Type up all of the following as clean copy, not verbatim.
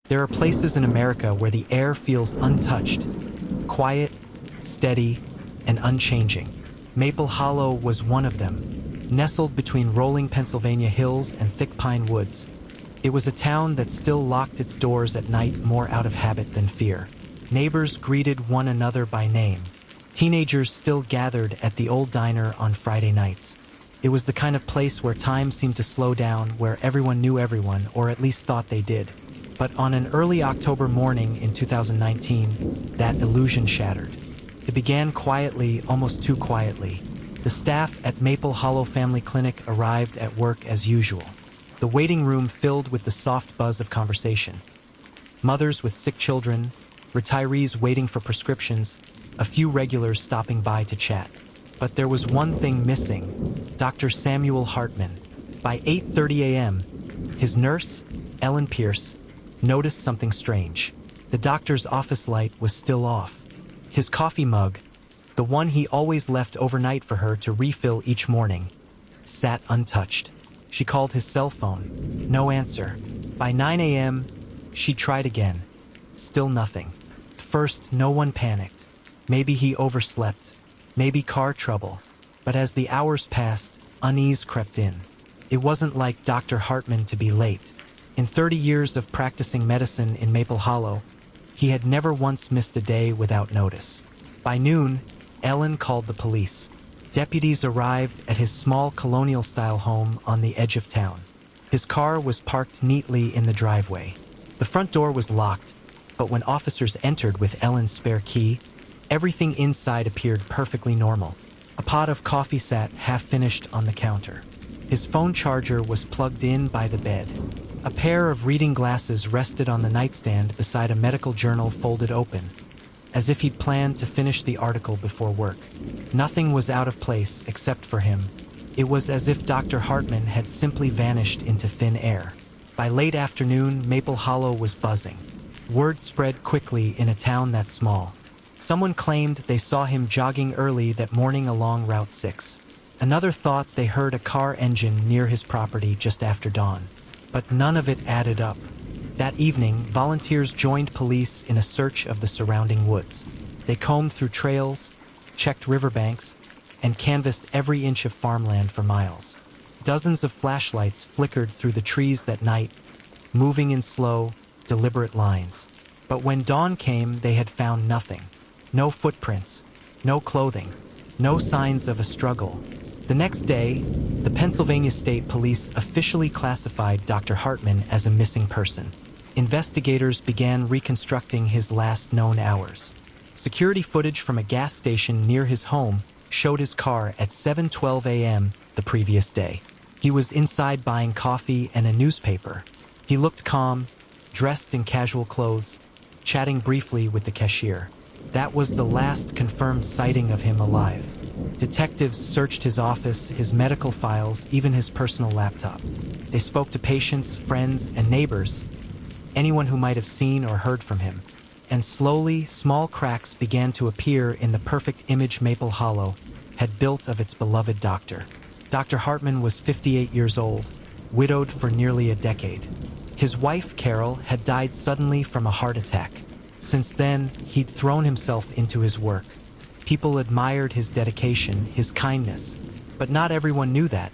There are places in America where the air feels untouched, quiet, steady, and unchanging. Maple Hollow was one of them, nestled between rolling Pennsylvania hills and thick pine woods. It was a town that still locked its doors at night more out of habit than fear. Neighbors greeted one another by name. Teenagers still gathered at the old diner on Friday nights. It was the kind of place where time seemed to slow down, where everyone knew everyone, or at least thought they did. But on an early October morning in 2019, that illusion shattered. It began quietly, almost too quietly. The staff at Maple Hollow Family Clinic arrived at work as usual. The waiting room filled with the soft buzz of conversation. Mothers with sick children, retirees waiting for prescriptions, a few regulars stopping by to chat. But there was one thing missing: Dr. Samuel Hartman. By 8:30 a.m., his nurse, Ellen Pierce, noticed something strange. The doctor's office light was still off. His coffee mug, the one he always left overnight for her to refill each morning, sat untouched. She called his cell phone. No answer. By 9 a.m., she tried again. Still nothing. At first, no one panicked. Maybe he overslept. Maybe car trouble. But as the hours passed, unease crept in. It wasn't like Dr. Hartman to be late. In 30 years of practicing medicine in Maple Hollow, he had never once missed a day without notice. By noon, Ellen called the police. Deputies arrived at his small colonial-style home on the edge of town. His car was parked neatly in the driveway. The front door was locked, but when officers entered with Ellen's spare key, everything inside appeared perfectly normal. A pot of coffee sat half-finished on the counter. His phone charger was plugged in by the bed. A pair of reading glasses rested on the nightstand beside a medical journal folded open, as if he'd planned to finish the article before work. Nothing was out of place except for him. It was as if Dr. Hartman had simply vanished into thin air. By late afternoon, Maple Hollow was buzzing. Word spread quickly in a town that small. Someone claimed they saw him jogging early that morning along Route 6. Another thought they heard a car engine near his property just after dawn. But none of it added up. That evening, volunteers joined police in a search of the surrounding woods. They combed through trails, checked riverbanks, and canvassed every inch of farmland for miles. Dozens of flashlights flickered through the trees that night, moving in slow, deliberate lines. But when dawn came, they had found nothing. No footprints, no clothing, no signs of a struggle. The next day, the Pennsylvania State Police officially classified Dr. Hartman as a missing person. Investigators began reconstructing his last known hours. Security footage from a gas station near his home showed his car at 7:12 a.m. the previous day. He was inside buying coffee and a newspaper. He looked calm, dressed in casual clothes, chatting briefly with the cashier. That was the last confirmed sighting of him alive. Detectives searched his office, his medical files, even his personal laptop. They spoke to patients, friends, and neighbors, anyone who might have seen or heard from him. And slowly, small cracks began to appear in the perfect image Maple Hollow had built of its beloved doctor. Dr. Hartman was 58 years old, widowed for nearly a decade. His wife, Carol, had died suddenly from a heart attack. Since then, he'd thrown himself into his work. People admired his dedication, his kindness, but not everyone knew that.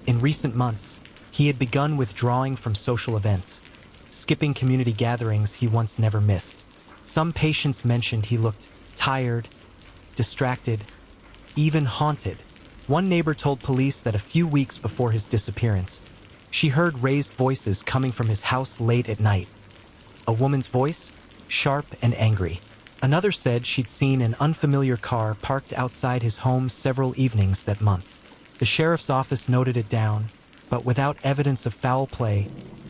In recent months, he had begun withdrawing from social events, skipping community gatherings he once never missed. Some patients mentioned he looked tired, distracted, even haunted. One neighbor told police that a few weeks before his disappearance, she heard raised voices coming from his house late at night. A woman's voice, sharp and angry. Another said she'd seen an unfamiliar car parked outside his home several evenings that month. The sheriff's office noted it down, but without evidence of foul play,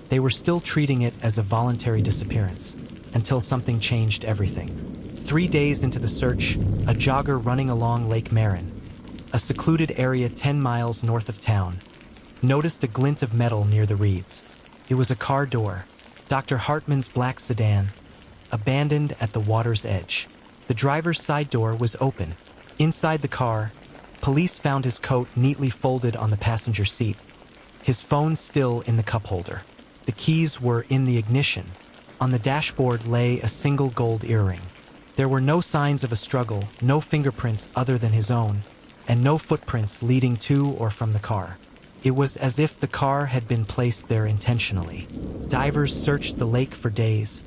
they were still treating it as a voluntary disappearance, until something changed everything. 3 days into the search, a jogger running along Lake Marin, a secluded area 10 miles north of town, noticed a glint of metal near the reeds. It was a car door, Dr. Hartman's black sedan, abandoned at the water's edge. The driver's side door was open. Inside the car, police found his coat neatly folded on the passenger seat, his phone still in the cup holder. The keys were in the ignition. On the dashboard lay a single gold earring. There were no signs of a struggle, no fingerprints other than his own, and no footprints leading to or from the car. It was as if the car had been placed there intentionally. Divers searched the lake for days,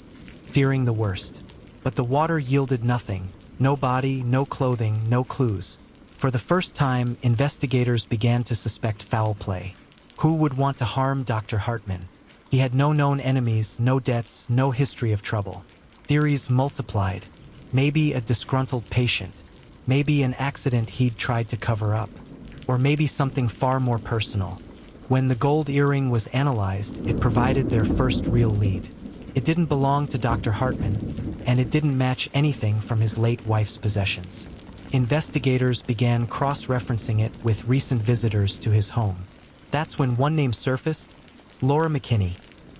fearing the worst. But the water yielded nothing. No body, no clothing, no clues. For the first time, investigators began to suspect foul play. Who would want to harm Dr. Hartman? He had no known enemies, no debts, no history of trouble. Theories multiplied. Maybe a disgruntled patient. Maybe an accident he'd tried to cover up. Or maybe something far more personal. When the gold earring was analyzed, it provided their first real lead. It didn't belong to Dr. Hartman, and it didn't match anything from his late wife's possessions. Investigators began cross-referencing it with recent visitors to his home. That's when one name surfaced: Laura McKinney,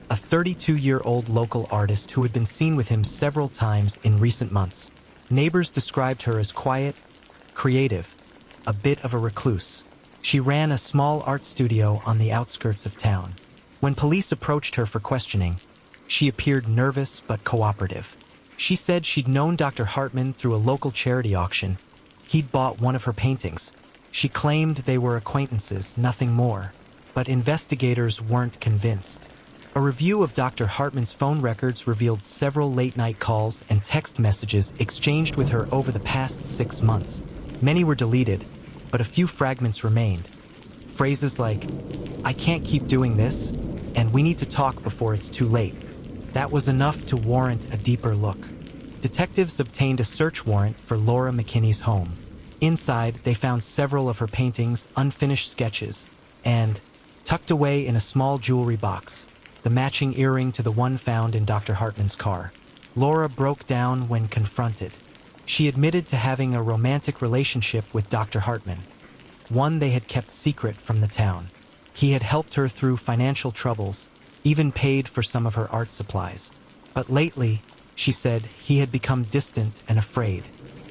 a 32-year-old local artist who had been seen with him several times in recent months. Neighbors described her as quiet, creative, a bit of a recluse. She ran a small art studio on the outskirts of town. When police approached her for questioning, she appeared nervous but cooperative. She said she'd known Dr. Hartman through a local charity auction. He'd bought one of her paintings. She claimed they were acquaintances, nothing more. But investigators weren't convinced. A review of Dr. Hartman's phone records revealed several late-night calls and text messages exchanged with her over the past 6 months. Many were deleted, but a few fragments remained. Phrases like, "I can't keep doing this," and "we need to talk before it's too late." That was enough to warrant a deeper look. Detectives obtained a search warrant for Laura McKinney's home. Inside, they found several of her paintings, unfinished sketches, and, tucked away in a small jewelry box, the matching earring to the one found in Dr. Hartman's car. Laura broke down when confronted. She admitted to having a romantic relationship with Dr. Hartman, one they had kept secret from the town. He had helped her through financial troubles, even paid for some of her art supplies. But lately, she said, he had become distant and afraid.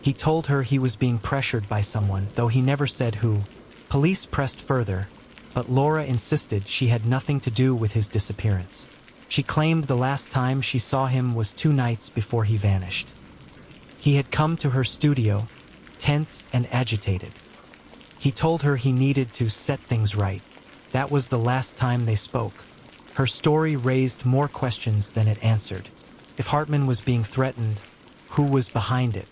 He told her he was being pressured by someone, though he never said who. Police pressed further, but Laura insisted she had nothing to do with his disappearance. She claimed the last time she saw him was 2 nights before he vanished. He had come to her studio, tense and agitated. He told her he needed to set things right. That was the last time they spoke. Her story raised more questions than it answered. If Hartman was being threatened, who was behind it?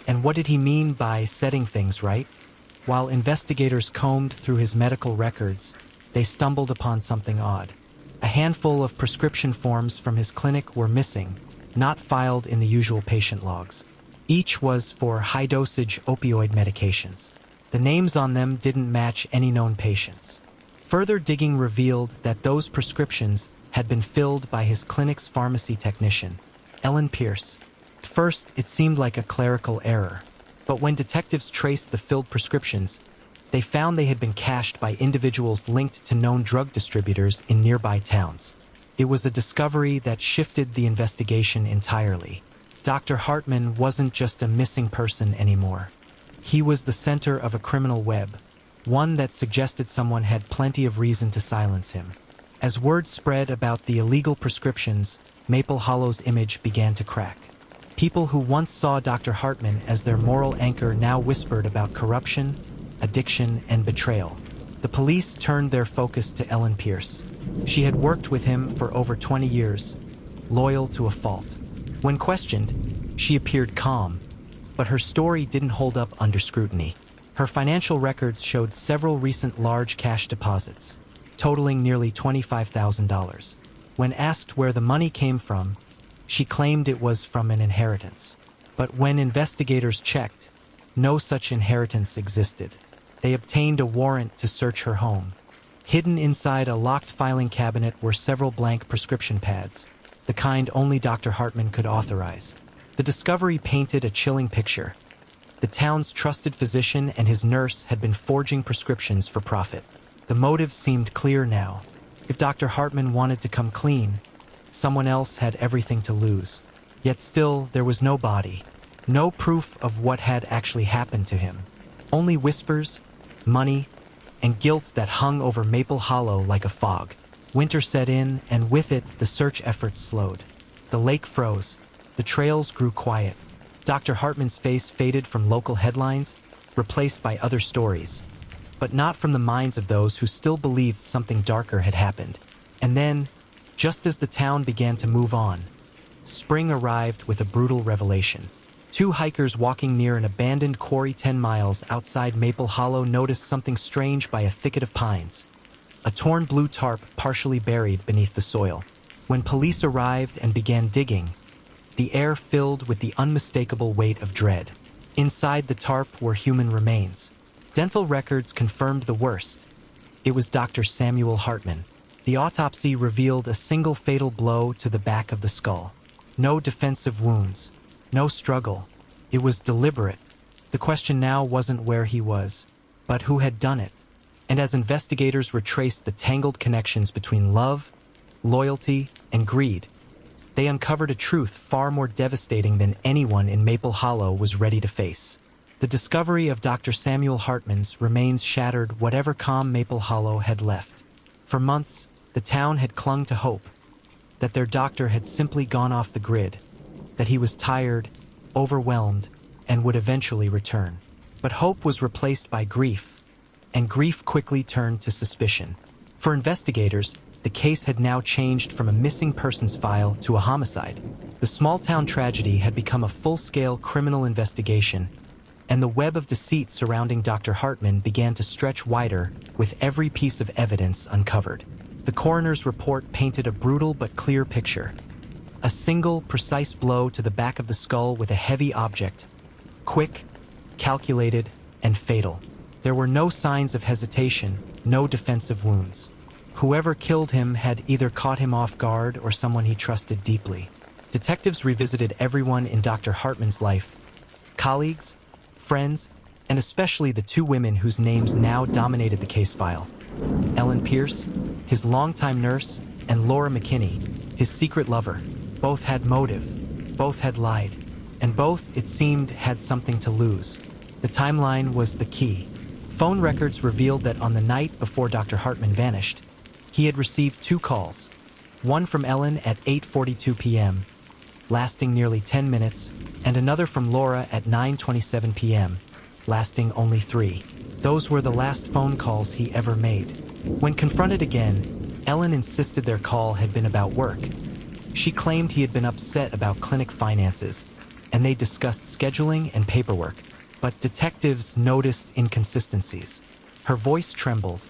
And what did he mean by setting things right? While investigators combed through his medical records, they stumbled upon something odd. A handful of prescription forms from his clinic were missing, not filed in the usual patient logs. Each was for high-dosage opioid medications. The names on them didn't match any known patients. Further digging revealed that those prescriptions had been filled by his clinic's pharmacy technician, Ellen Pierce. At first, it seemed like a clerical error, but when detectives traced the filled prescriptions, they found they had been cashed by individuals linked to known drug distributors in nearby towns. It was a discovery that shifted the investigation entirely. Dr. Hartman wasn't just a missing person anymore. He was the center of a criminal web, one that suggested someone had plenty of reason to silence him. As word spread about the illegal prescriptions, Maple Hollow's image began to crack. People who once saw Dr. Hartman as their moral anchor now whispered about corruption, addiction, and betrayal. The police turned their focus to Ellen Pierce. She had worked with him for over 20 years, loyal to a fault. When questioned, she appeared calm, but her story didn't hold up under scrutiny. Her financial records showed several recent large cash deposits, totaling nearly $25,000. When asked where the money came from, she claimed it was from an inheritance. But when investigators checked, no such inheritance existed. They obtained a warrant to search her home. Hidden inside a locked filing cabinet were several blank prescription pads, the kind only Dr. Hartman could authorize. The discovery painted a chilling picture. The town's trusted physician and his nurse had been forging prescriptions for profit. The motive seemed clear now. If Dr. Hartman wanted to come clean, someone else had everything to lose. Yet still, there was no body, no proof of what had actually happened to him. Only whispers, money, and guilt that hung over Maple Hollow like a fog. Winter set in, and with it, the search efforts slowed. The lake froze. The trails grew quiet. Dr. Hartman's face faded from local headlines, replaced by other stories, but not from the minds of those who still believed something darker had happened. And then, just as the town began to move on, spring arrived with a brutal revelation. Two hikers walking near an abandoned quarry 10 miles outside Maple Hollow noticed something strange by a thicket of pines. A torn blue tarp partially buried beneath the soil. When police arrived and began digging, the air filled with the unmistakable weight of dread. Inside the tarp were human remains. Dental records confirmed the worst. It was Dr. Samuel Hartman. The autopsy revealed a single fatal blow to the back of the skull. No defensive wounds. No struggle. It was deliberate. The question now wasn't where he was, but who had done it. And as investigators retraced the tangled connections between love, loyalty, and greed, they uncovered a truth far more devastating than anyone in Maple Hollow was ready to face. The discovery of Dr. Samuel Hartman's remains shattered whatever calm Maple Hollow had left. For months, the town had clung to hope that their doctor had simply gone off the grid, that he was tired, overwhelmed, and would eventually return. But hope was replaced by grief, and grief quickly turned to suspicion. For investigators, the case had now changed from a missing persons file to a homicide. The small-town tragedy had become a full-scale criminal investigation, and the web of deceit surrounding Dr. Hartman began to stretch wider with every piece of evidence uncovered. The coroner's report painted a brutal but clear picture. A single, precise blow to the back of the skull with a heavy object. Quick, calculated, and fatal. There were no signs of hesitation, no defensive wounds. Whoever killed him had either caught him off guard or someone he trusted deeply. Detectives revisited everyone in Dr. Hartman's life. Colleagues, friends, and especially the two women whose names now dominated the case file. Ellen Pierce, his longtime nurse, and Laura McKinney, his secret lover. Both had motive, both had lied, and both, it seemed, had something to lose. The timeline was the key. Phone records revealed that on the night before Dr. Hartman vanished, he had received 2 calls, one from Ellen at 8:42 p.m., lasting nearly 10 minutes, and another from Laura at 9:27 p.m., lasting only 3. Those were the last phone calls he ever made. When confronted again, Ellen insisted their call had been about work. She claimed he had been upset about clinic finances, and they discussed scheduling and paperwork. But detectives noticed inconsistencies. Her voice trembled,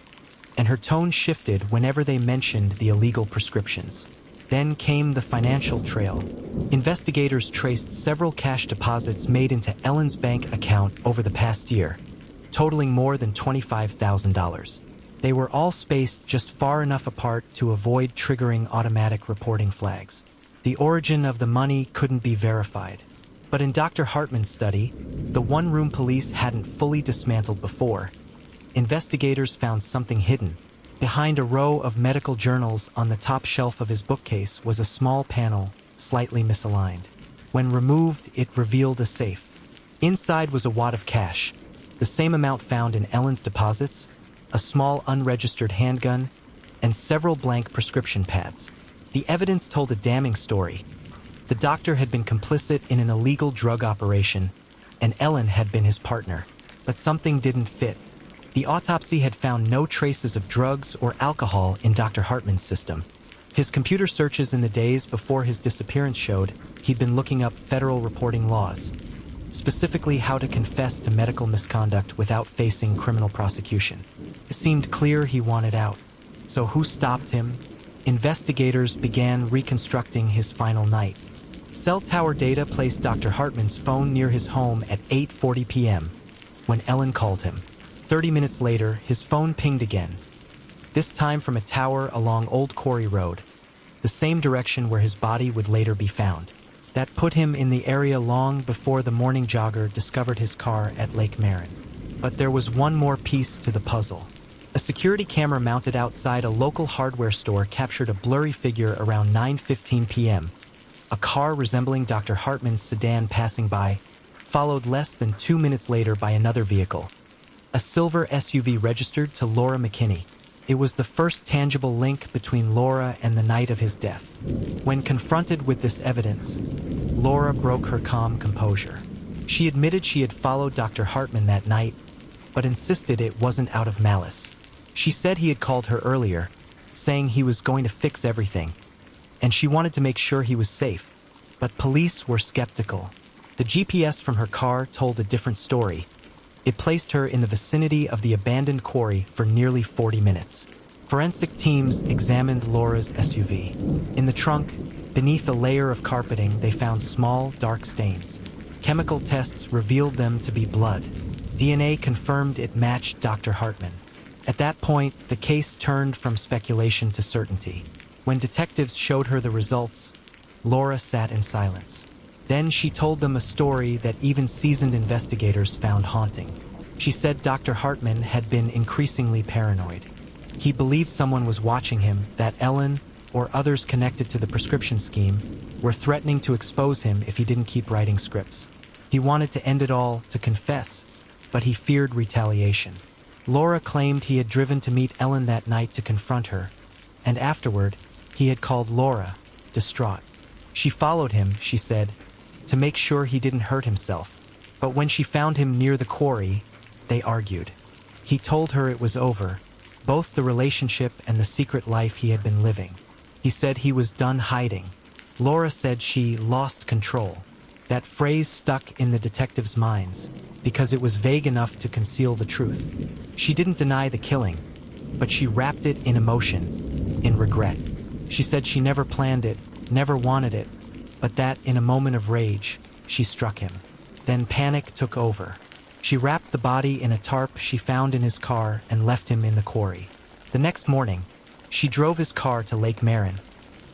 and her tone shifted whenever they mentioned the illegal prescriptions. Then came the financial trail. Investigators traced several cash deposits made into Ellen's bank account over the past year, totaling more than $25,000. They were all spaced just far enough apart to avoid triggering automatic reporting flags. The origin of the money couldn't be verified. But in Dr. Hartman's study, the one-room police hadn't fully dismantled before. Investigators found something hidden. Behind a row of medical journals on the top shelf of his bookcase was a small panel, slightly misaligned. When removed, it revealed a safe. Inside was a wad of cash, the same amount found in Ellen's deposits, a small unregistered handgun, and several blank prescription pads. The evidence told a damning story. The doctor had been complicit in an illegal drug operation, and Ellen had been his partner. But something didn't fit. The autopsy had found no traces of drugs or alcohol in Dr. Hartman's system. His computer searches in the days before his disappearance showed he'd been looking up federal reporting laws, specifically how to confess to medical misconduct without facing criminal prosecution. It seemed clear he wanted out. So who stopped him? Investigators began reconstructing his final night. Cell tower data placed Dr. Hartman's phone near his home at 8:40 p.m. when Ellen called him. 30 minutes later, his phone pinged again, this time from a tower along Old Quarry Road, the same direction where his body would later be found. That put him in the area long before the morning jogger discovered his car at Lake Marin. But there was one more piece to the puzzle. A security camera mounted outside a local hardware store captured a blurry figure around 9:15 p.m. A car resembling Dr. Hartman's sedan passing by, followed less than 2 minutes later by another vehicle. A silver SUV registered to Laura McKinney. It was the first tangible link between Laura and the night of his death. When confronted with this evidence, Laura broke her calm composure. She admitted she had followed Dr. Hartman that night, but insisted it wasn't out of malice. She said he had called her earlier, saying he was going to fix everything, and she wanted to make sure he was safe. But police were skeptical. The GPS from her car told a different story. It placed her in the vicinity of the abandoned quarry for nearly 40 minutes. Forensic teams examined Laura's SUV. In the trunk, beneath a layer of carpeting, they found small, dark stains. Chemical tests revealed them to be blood. DNA confirmed it matched Dr. Hartman. At that point, the case turned from speculation to certainty. When detectives showed her the results, Laura sat in silence. Then she told them a story that even seasoned investigators found haunting. She said Dr. Hartman had been increasingly paranoid. He believed someone was watching him, that Ellen, or others connected to the prescription scheme, were threatening to expose him if he didn't keep writing scripts. He wanted to end it all, to confess, but he feared retaliation. Laura claimed he had driven to meet Ellen that night to confront her, and afterward, he had called Laura, distraught. She followed him, she said, to make sure he didn't hurt himself. But when she found him near the quarry, they argued. He told her it was over, both the relationship and the secret life he had been living. He said he was done hiding. Laura said she lost control. That phrase stuck in the detectives' minds because it was vague enough to conceal the truth. She didn't deny the killing, but she wrapped it in emotion, in regret. She said she never planned it, never wanted it, but that in a moment of rage, she struck him. Then panic took over. She wrapped the body in a tarp she found in his car and left him in the quarry. The next morning, she drove his car to Lake Marin,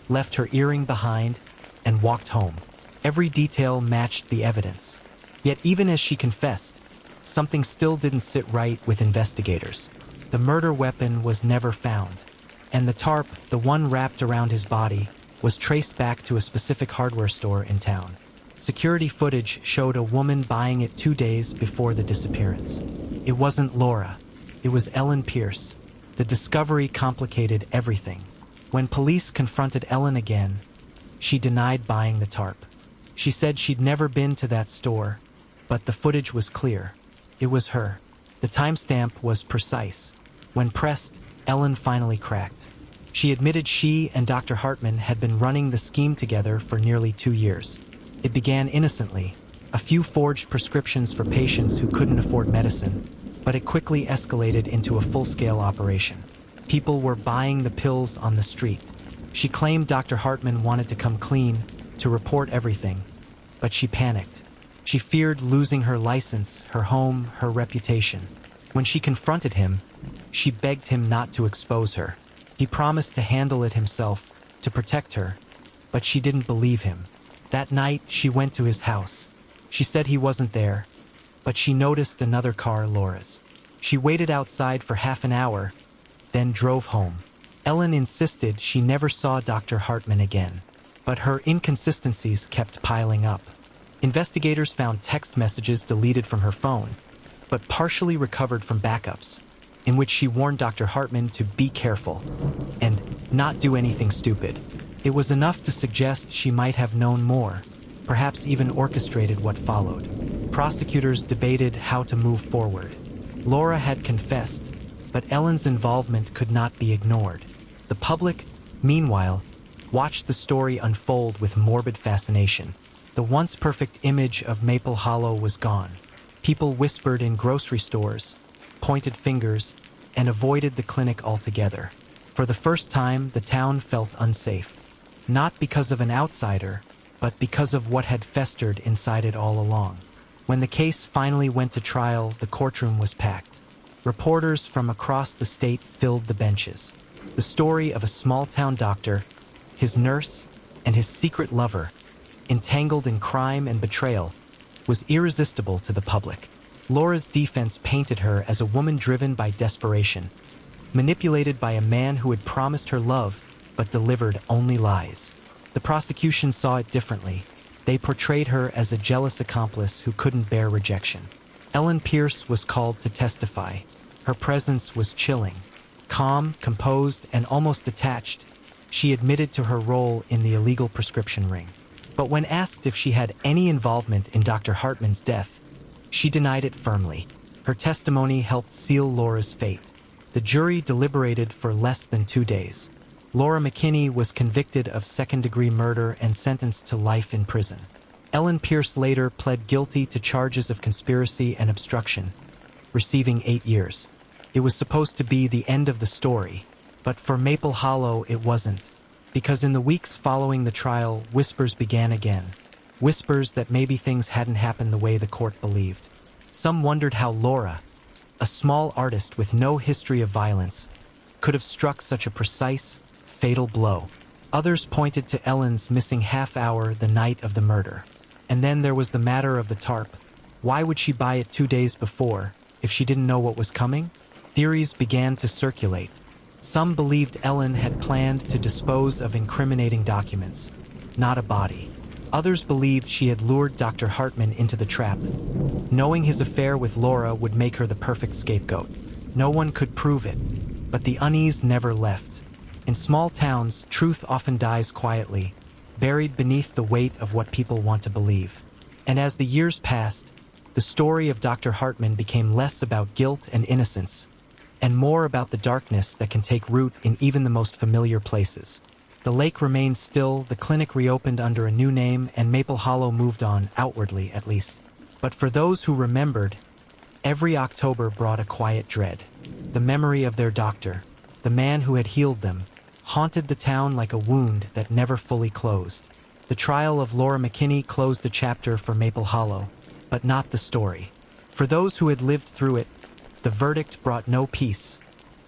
left her earring behind, and walked home. Every detail matched the evidence. Yet even as she confessed, something still didn't sit right with investigators. The murder weapon was never found, and the tarp, the one wrapped around his body, was traced back to a specific hardware store in town. Security footage showed a woman buying it 2 days before the disappearance. It wasn't Laura. It was Ellen Pierce. The discovery complicated everything. When police confronted Ellen again, she denied buying the tarp. She said she'd never been to that store, but the footage was clear. It was her. The timestamp was precise. When pressed, Ellen finally cracked. She admitted she and Dr. Hartman had been running the scheme together for nearly 2 years. It began innocently, a few forged prescriptions for patients who couldn't afford medicine, but it quickly escalated into a full-scale operation. People were buying the pills on the street. She claimed Dr. Hartman wanted to come clean, to report everything, but she panicked. She feared losing her license, her home, her reputation. When she confronted him, she begged him not to expose her. He promised to handle it himself, to protect her, but she didn't believe him. That night, she went to his house. She said he wasn't there, but she noticed another car, Laura's. She waited outside for half an hour, then drove home. Ellen insisted she never saw Dr. Hartman again, but her inconsistencies kept piling up. Investigators found text messages deleted from her phone, but partially recovered from backups, in which she warned Dr. Hartman to be careful and not do anything stupid. It was enough to suggest she might have known more, perhaps even orchestrated what followed. Prosecutors debated how to move forward. Laura had confessed, but Ellen's involvement could not be ignored. The public, meanwhile, watched the story unfold with morbid fascination. The once perfect image of Maple Hollow was gone. People whispered in grocery stores, pointed fingers, and avoided the clinic altogether. For the first time, the town felt unsafe. Not because of an outsider, but because of what had festered inside it all along. When the case finally went to trial, the courtroom was packed. Reporters from across the state filled the benches. The story of a small-town doctor, his nurse, and his secret lover, entangled in crime and betrayal, was irresistible to the public. Laura's defense painted her as a woman driven by desperation, manipulated by a man who had promised her love but delivered only lies. The prosecution saw it differently. They portrayed her as a jealous accomplice who couldn't bear rejection. Ellen Pierce was called to testify. Her presence was chilling. Calm, composed, and almost detached, she admitted to her role in the illegal prescription ring. But when asked if she had any involvement in Dr. Hartman's death, she denied it firmly. Her testimony helped seal Laura's fate. The jury deliberated for less than 2 days. Laura McKinney was convicted of second-degree murder and sentenced to life in prison. Ellen Pierce later pled guilty to charges of conspiracy and obstruction, receiving 8 years. It was supposed to be the end of the story, but for Maple Hollow it wasn't, because in the weeks following the trial, whispers began again. Whispers that maybe things hadn't happened the way the court believed. Some wondered how Laura, a small artist with no history of violence, could have struck such a precise, fatal blow. Others pointed to Ellen's missing half hour the night of the murder. And then there was the matter of the tarp. Why would she buy it 2 days before, if she didn't know what was coming? Theories began to circulate. Some believed Ellen had planned to dispose of incriminating documents, not a body. Others believed she had lured Dr. Hartman into the trap. Knowing his affair with Laura would make her the perfect scapegoat. No one could prove it, but the unease never left. In small towns, truth often dies quietly, buried beneath the weight of what people want to believe. And as the years passed, the story of Dr. Hartman became less about guilt and innocence, and more about the darkness that can take root in even the most familiar places. The lake remained still, the clinic reopened under a new name, and Maple Hollow moved on, outwardly at least. But for those who remembered, every October brought a quiet dread. The memory of their doctor, the man who had healed them, haunted the town like a wound that never fully closed. The trial of Laura McKinney closed a chapter for Maple Hollow, but not the story. For those who had lived through it, the verdict brought no peace,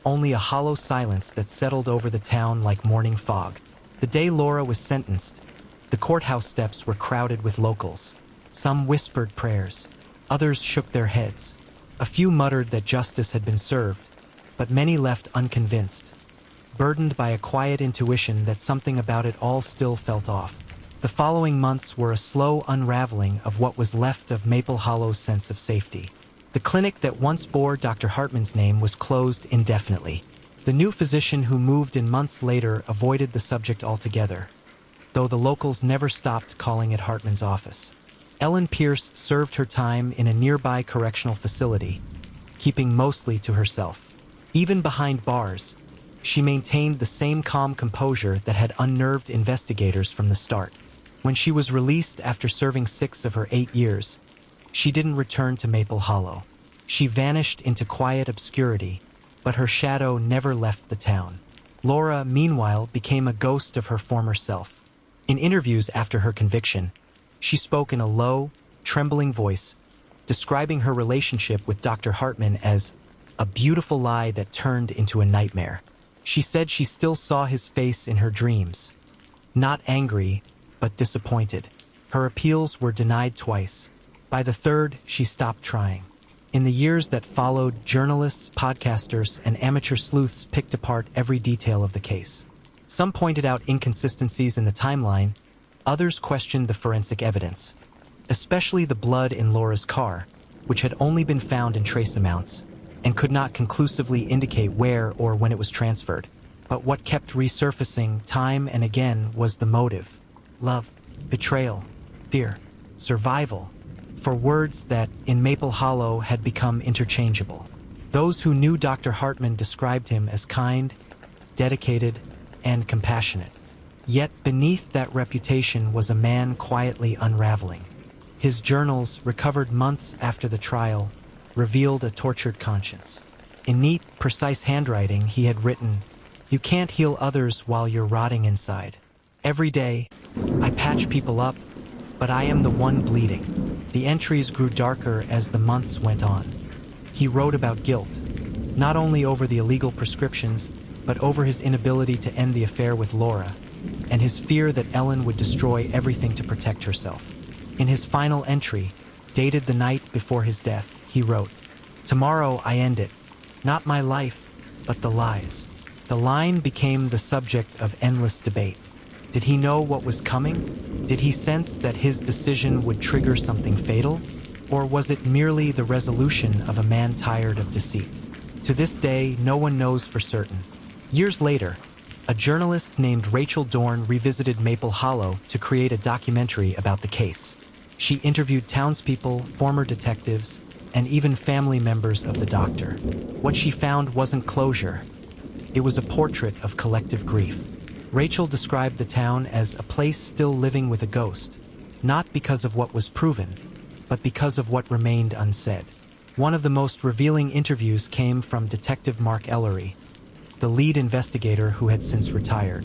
only a hollow silence that settled over the town like morning fog. The day Laura was sentenced, the courthouse steps were crowded with locals. Some whispered prayers, others shook their heads. A few muttered that justice had been served, but many left unconvinced, burdened by a quiet intuition that something about it all still felt off. The following months were a slow unraveling of what was left of Maple Hollow's sense of safety. The clinic that once bore Dr. Hartman's name was closed indefinitely. The new physician who moved in months later avoided the subject altogether, though the locals never stopped calling it Hartman's office. Ellen Pierce served her time in a nearby correctional facility, keeping mostly to herself. Even behind bars, she maintained the same calm composure that had unnerved investigators from the start. When she was released after serving 6 of her 8 years, she didn't return to Maple Hollow. She vanished into quiet obscurity, but her shadow never left the town. Laura, meanwhile, became a ghost of her former self. In interviews after her conviction, she spoke in a low, trembling voice, describing her relationship with Dr. Hartman as a beautiful lie that turned into a nightmare. She said she still saw his face in her dreams, not angry, but disappointed. Her appeals were denied twice. By the third, she stopped trying. In the years that followed, journalists, podcasters, and amateur sleuths picked apart every detail of the case. Some pointed out inconsistencies in the timeline, others questioned the forensic evidence, especially the blood in Laura's car, which had only been found in trace amounts and could not conclusively indicate where or when it was transferred. But what kept resurfacing time and again was the motive: love, betrayal, fear, survival, for words that, in Maple Hollow, had become interchangeable. Those who knew Dr. Hartman described him as kind, dedicated, and compassionate. Yet beneath that reputation was a man quietly unraveling. His journals, recovered months after the trial, revealed a tortured conscience. In neat, precise handwriting, he had written, "You can't heal others while you're rotting inside. Every day, I patch people up, but I am the one bleeding." The entries grew darker as the months went on. He wrote about guilt, not only over the illegal prescriptions, but over his inability to end the affair with Laura, and his fear that Ellen would destroy everything to protect herself. In his final entry, dated the night before his death, he wrote, "Tomorrow I end it. Not my life, but the lies." The line became the subject of endless debate. Did he know what was coming? Did he sense that his decision would trigger something fatal? Or was it merely the resolution of a man tired of deceit? To this day, no one knows for certain. Years later, a journalist named Rachel Dorn revisited Maple Hollow to create a documentary about the case. She interviewed townspeople, former detectives, and even family members of the doctor. What she found wasn't closure. It was a portrait of collective grief. Rachel described the town as a place still living with a ghost, not because of what was proven, but because of what remained unsaid. One of the most revealing interviews came from Detective Mark Ellery, the lead investigator who had since retired.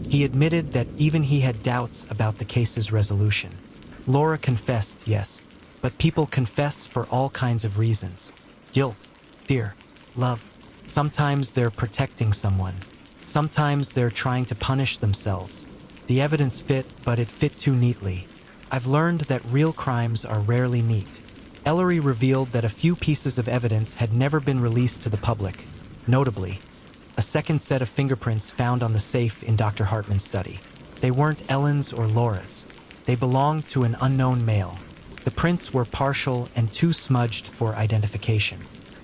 He admitted that even he had doubts about the case's resolution. Laura confessed, yes, but people confess for all kinds of reasons. Guilt, fear, love. Sometimes they're protecting someone. Sometimes they're trying to punish themselves. The evidence fit, but it fit too neatly. I've learned that real crimes are rarely neat. Ellery revealed that a few pieces of evidence had never been released to the public. Notably, a second set of fingerprints found on the safe in Dr. Hartman's study. They weren't Ellen's or Laura's. They belonged to an unknown male. The prints were partial and too smudged for identification.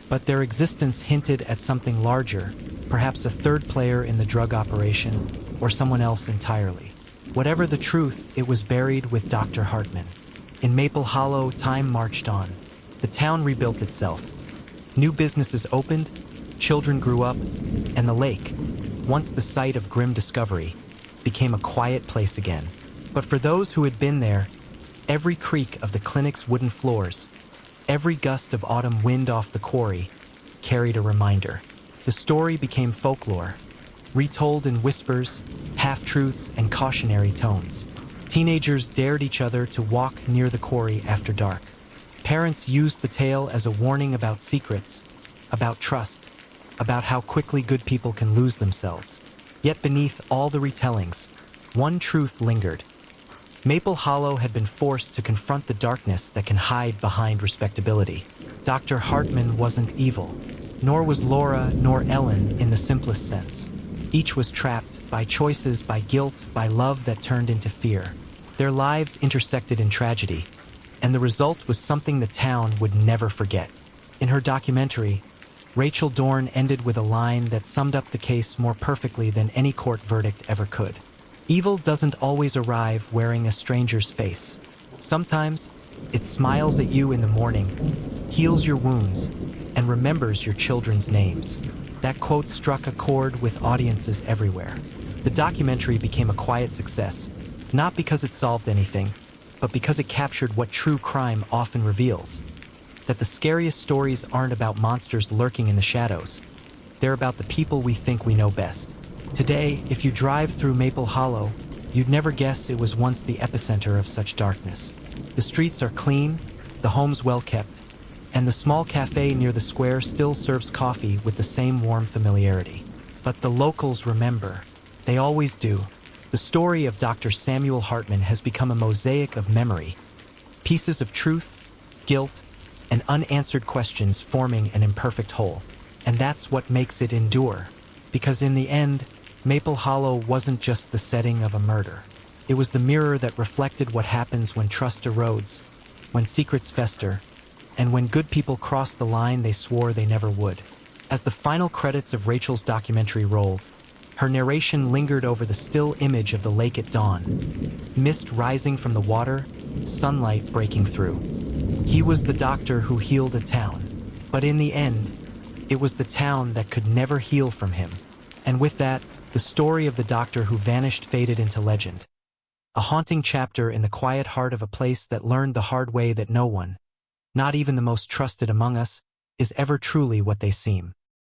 But their existence hinted at something larger, perhaps a third player in the drug operation, or someone else entirely. Whatever the truth, it was buried with Dr. Hartman. In Maple Hollow, time marched on. The town rebuilt itself. New businesses opened, children grew up, and the lake, once the site of grim discovery, became a quiet place again. But for those who had been there, every creak of the clinic's wooden floors, every gust of autumn wind off the quarry, carried a reminder. The story became folklore, retold in whispers, half-truths, and cautionary tones. Teenagers dared each other to walk near the quarry after dark. Parents used the tale as a warning about secrets, about trust, about how quickly good people can lose themselves. Yet beneath all the retellings, one truth lingered. Maple Hollow had been forced to confront the darkness that can hide behind respectability. Dr. Hartman wasn't evil, nor was Laura nor Ellen in the simplest sense. Each was trapped by choices, by guilt, by love that turned into fear. Their lives intersected in tragedy, and the result was something the town would never forget. In her documentary, Rachel Dorn ended with a line that summed up the case more perfectly than any court verdict ever could. Evil doesn't always arrive wearing a stranger's face. Sometimes, it smiles at you in the morning, heals your wounds, and remembers your children's names. That quote struck a chord with audiences everywhere. The documentary became a quiet success, not because it solved anything, but because it captured what true crime often reveals. That the scariest stories aren't about monsters lurking in the shadows. They're about the people we think we know best. Today, if you drive through Maple Hollow, you'd never guess it was once the epicenter of such darkness. The streets are clean, the homes well kept, and the small cafe near the square still serves coffee with the same warm familiarity. But the locals remember. They always do. The story of Dr. Samuel Hartman has become a mosaic of memory, pieces of truth, guilt, and unanswered questions forming an imperfect whole. And that's what makes it endure. Because in the end, Maple Hollow wasn't just the setting of a murder. It was the mirror that reflected what happens when trust erodes, when secrets fester, and when good people cross the line they swore they never would. As the final credits of Rachel's documentary rolled, her narration lingered over the still image of the lake at dawn. Mist rising from the water, sunlight breaking through. He was the doctor who healed a town. But in the end, it was the town that could never heal from him. And with that, the story of the doctor who vanished faded into legend. A haunting chapter in the quiet heart of a place that learned the hard way that no one, not even the most trusted among us, is ever truly what they seem.